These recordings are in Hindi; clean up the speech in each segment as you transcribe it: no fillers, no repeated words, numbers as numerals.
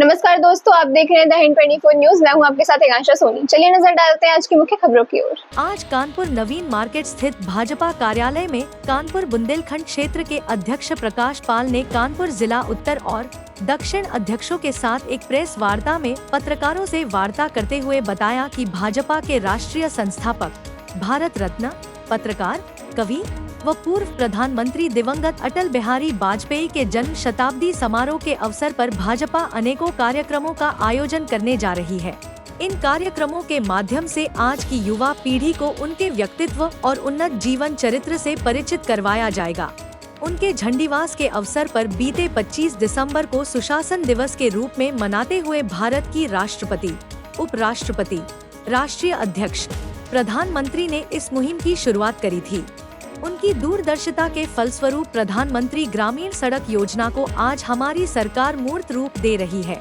नमस्कार दोस्तों, आप देख रहे हैं द हिंद 24 न्यूज। मैं हूं आपके साथ आकांक्षा सोनी। चलिए नजर डालते हैं आज की मुख्य खबरों की ओर। आज कानपुर नवीन मार्केट स्थित भाजपा कार्यालय में कानपुर बुंदेलखंड क्षेत्र के अध्यक्ष प्रकाश पाल ने कानपुर जिला उत्तर और दक्षिण अध्यक्षों के साथ एक प्रेस वार्ता में पत्रकारों से वार्ता करते हुए बताया कि भाजपा के राष्ट्रीय संस्थापक, भारत रत्न, पत्रकार, कवि व पूर्व प्रधानमंत्री दिवंगत अटल बिहारी वाजपेयी के जन्म शताब्दी समारोह के अवसर पर भाजपा अनेकों कार्यक्रमों का आयोजन करने जा रही है। इन कार्यक्रमों के माध्यम से आज की युवा पीढ़ी को उनके व्यक्तित्व और उन्नत जीवन चरित्र से परिचित करवाया जाएगा। उनके झंडीवास के अवसर पर बीते 25 दिसंबर को सुशासन दिवस के रूप में मनाते हुए भारत की राष्ट्रपति, उपराष्ट्रपति, राष्ट्रीय अध्यक्ष, प्रधानमंत्री ने इस मुहिम की शुरुआत करी थी। उनकी दूरदर्शिता के फलस्वरूप प्रधानमंत्री ग्रामीण सड़क योजना को आज हमारी सरकार मूर्त रूप दे रही है।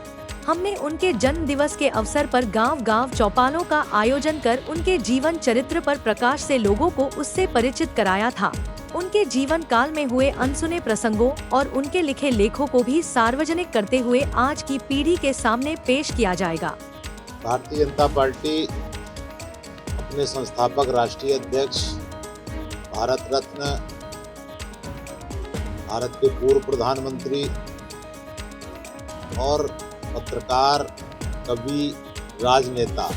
हमने उनके जन्म दिवस के अवसर पर गांव-गांव चौपालों का आयोजन कर उनके जीवन चरित्र पर प्रकाश से लोगों को उससे परिचित कराया था। उनके जीवन काल में हुए अनसुने प्रसंगों और उनके लिखे लेखों को भी सार्वजनिक करते हुए आज की पीढ़ी के सामने पेश किया जाएगा। भारतीय जनता पार्टी अपने संस्थापक राष्ट्रीय अध्यक्ष, भारत रत्न, भारत के पूर्व प्रधानमंत्री और पत्रकार, कवि, राजनेता,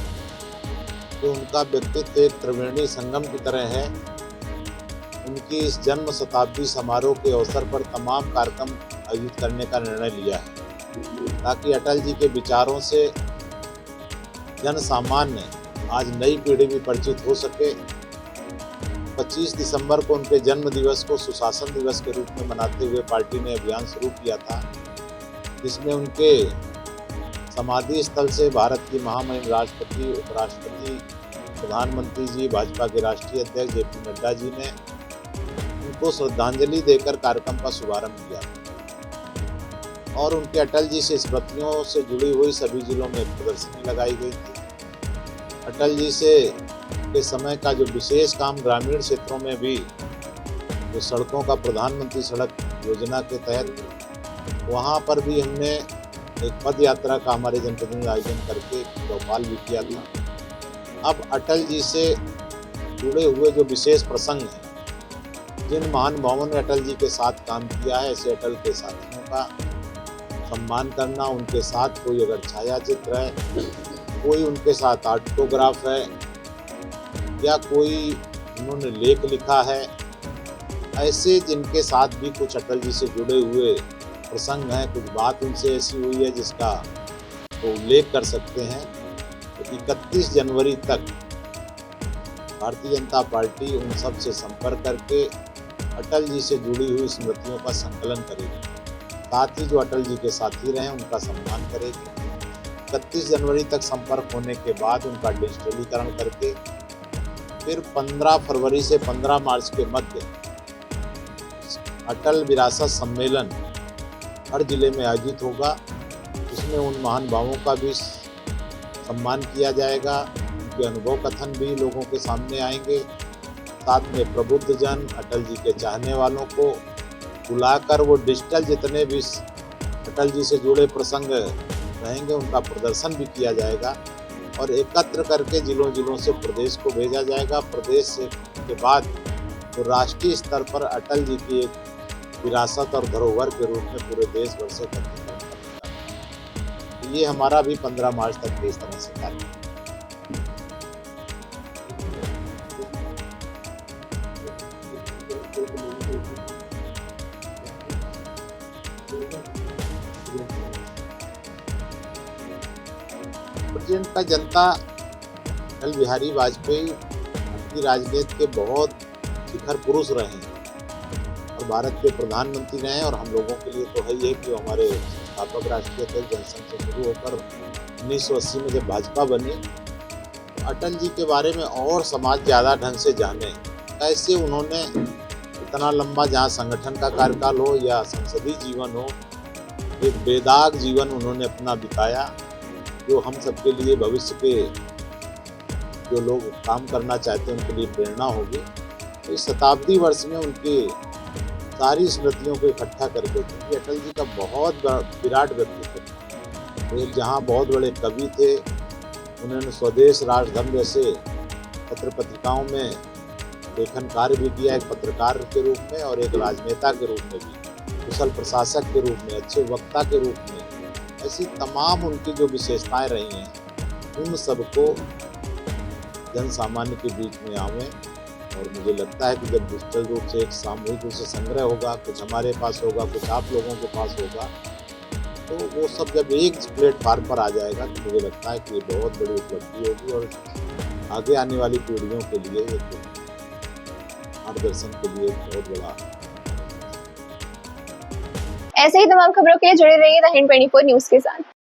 जो उनका व्यक्तित्व एक त्रिवेणी संगम की तरह है, उनकी इस जन्म शताब्दी समारोह के अवसर पर तमाम कार्यक्रम आयोजित करने का निर्णय लिया है, ताकि अटल जी के विचारों से जन सामान्य आज नई पीढ़ी भी परिचित हो सके। 25 दिसंबर को उनके जन्म दिवस को सुशासन दिवस के रूप में मनाते हुए पार्टी ने अभियान शुरू किया था, जिसमें उनके समाधि स्थल से भारत की महामहिम राष्ट्रपति, उपराष्ट्रपति, प्रधानमंत्री जी, भाजपा के राष्ट्रीय अध्यक्ष जेपी नड्डा जी ने उनको श्रद्धांजलि देकर कार्यक्रम का शुभारंभ किया और उनके अटल जी से स्मृतियों से जुड़ी हुई सभी जिलों में प्रदर्शनी लगाई गई थी। अटल जी से के समय का जो विशेष काम ग्रामीण क्षेत्रों में भी जो सड़कों का प्रधानमंत्री सड़क योजना के तहत वहाँ पर भी हमने एक पद यात्रा का हमारे जनप्रतिनिधि ने आयोजन करके चौपाल भी किया था। अब अटल जी से जुड़े हुए जो विशेष प्रसंग हैं, जिन महानुभावों ने अटल जी के साथ काम किया है, ऐसे अटल के साथियों का सम्मान करना, उनके साथ कोई अगर छायाचित्र है, कोई उनके साथ ऑटोग्राफ है या कोई उन्होंने लेख लिखा है, ऐसे जिनके साथ भी कुछ अटल जी से जुड़े हुए प्रसंग हैं, कुछ बात उनसे ऐसी हुई है जिसका वो उल्लेख कर सकते हैं, तो 31 जनवरी तक भारतीय जनता पार्टी उन सब से संपर्क करके अटल जी से जुड़ी हुई स्मृतियों का संकलन करेगी। साथ ही जो अटल जी के साथी रहे उनका सम्मान करेगी। 31 जनवरी तक संपर्क होने के बाद उनका डिजिटलीकरण करके फिर 15 फरवरी से 15 मार्च के मध्य अटल विरासत सम्मेलन हर जिले में आयोजित होगा। इसमें उन महानुभावों का भी सम्मान किया जाएगा, उनके अनुभव कथन भी लोगों के सामने आएंगे। साथ में प्रबुद्ध जन, अटल जी के चाहने वालों को बुलाकर वो डिजिटल जितने भी अटल जी से जुड़े प्रसंग रहेंगे उनका प्रदर्शन भी किया जाएगा और एकत्र करके जिलों से प्रदेश को भेजा जाएगा। प्रदेश से के बाद तो राष्ट्रीय स्तर पर अटल जी की एक विरासत और धरोहर के रूप में पूरे देश भर से एकत्रीकरण करना। ये हमारा भी 15 मार्च तक इस तरह से कार्य है। का जनता अटल बिहारी वाजपेयी की राजनीति के बहुत शिखर पुरुष रहे हैं और भारत के प्रधानमंत्री रहे हैं और हम लोगों के लिए तो है ही है कि वो हमारे संस्थापक राष्ट्रीय अध्यक्ष जनसंघ से शुरू होकर 1980 में जब भाजपा बनी तो अटल जी के बारे में और समाज ज़्यादा ढंग से जाने, कैसे उन्होंने इतना लंबा जहाँ संगठन का कार्यकाल हो या संसदीय जीवन हो, एक बेदाग जीवन उन्होंने अपना बिताया, जो हम सबके लिए भविष्य के जो लोग काम करना चाहते हैं उनके लिए प्रेरणा होगी। तो इस शताब्दी वर्ष में उनकी सारी स्मृतियों को इकट्ठा करके, क्योंकि अटल जी का बहुत विराट व्यक्तित्व एक जहाँ बहुत बड़े कवि थे, उन्होंने स्वदेश राजधर्म जैसे पत्र पत्रिकाओं में लेखन कार्य भी किया, एक पत्रकार के रूप में और एक राजनेता के रूप में भी, कुशल प्रशासक के रूप में, अच्छे वक्ता के रूप में। ऐसी तमाम उनकी जो विशेषताएं रही हैं, उन सबको जन सामान्य के बीच में आवें। और मुझे लगता है कि जब डिजिटल रूप से एक सामूहिक रूप से संग्रह होगा, कुछ हमारे पास होगा, कुछ आप लोगों के पास होगा, तो वो सब जब एक प्लेटफार्म पर आ जाएगा तो मुझे लगता है कि ये बहुत बड़ी उपलब्धि होगी और आगे आने वाली पीढ़ियों के लिए एक मार्गदर्शन के लिए एक बहुत बड़ा। ऐसे ही तमाम खबरों के लिए जुड़े रहिए द हिंद 24 न्यूज के साथ।